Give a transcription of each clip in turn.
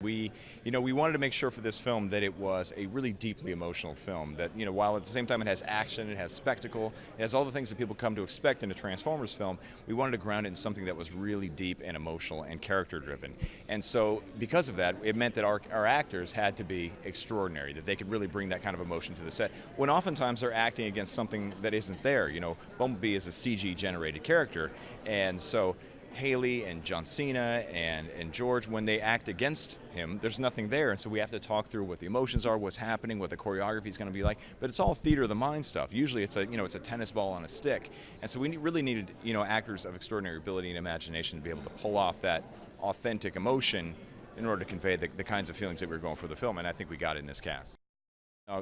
We wanted to make sure for this film that it was a really deeply emotional film. That, while at the same time it has action, it has spectacle, it has all the things that people come to expect in a Transformers film, we wanted to ground it in something that was really deep and emotional and character-driven. And so, because of that, it meant that our actors had to be extraordinary, that they could really bring that kind of emotion to the set, when oftentimes they're acting against something that isn't there. Bumblebee is a CG-generated character, and so Hailee and John Cena and George, when they act against him, there's nothing there, and so we have to talk through what the emotions are, what's happening, what the choreography is going to be like. But it's all theater of the mind stuff. Usually, it's a tennis ball on a stick, and so we really needed actors of extraordinary ability and imagination to be able to pull off that authentic emotion in order to convey the kinds of feelings that we were going for the film, and I think we got it in this cast.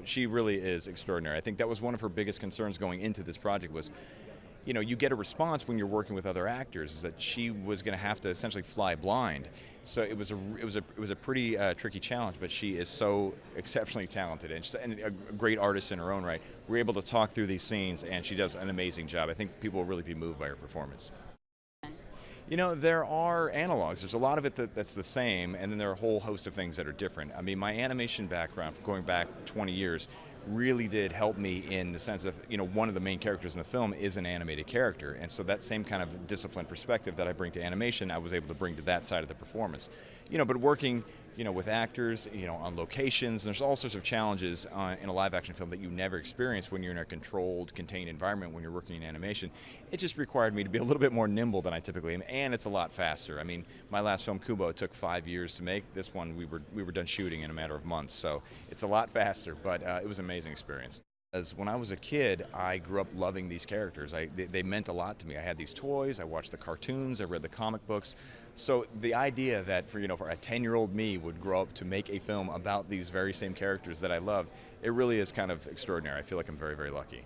She really is extraordinary. I think that was one of her biggest concerns going into this project was, you get a response when you're working with other actors, is that she was going to have to essentially fly blind. So it was a pretty tricky challenge, but she is so exceptionally talented and a great artist in her own right. We're able to talk through these scenes, and she does an amazing job. I think people will really be moved by her performance. There are analogs. There's a lot of it that's the same, and then there are a whole host of things that are different. I mean, my animation background, going back 20 years, really did help me in the sense of, one of the main characters in the film is an animated character, and so that same kind of disciplined perspective that I bring to animation, I was able to bring to that side of the performance. But working, with actors, on locations, there's all sorts of challenges in a live-action film that you never experience when you're in a controlled, contained environment when you're working in animation. It just required me to be a little bit more nimble than I typically am, and it's a lot faster. I mean, my last film, Kubo, took 5 years to make. This one, we were done shooting in a matter of months, so it's a lot faster, but it was an amazing experience. As when I was a kid, I grew up loving these characters. They meant a lot to me. I had these toys, I watched the cartoons, I read the comic books. So the idea that for a 10-year-old me would grow up to make a film about these very same characters that I loved, it really is kind of extraordinary. I feel like I'm very, very lucky.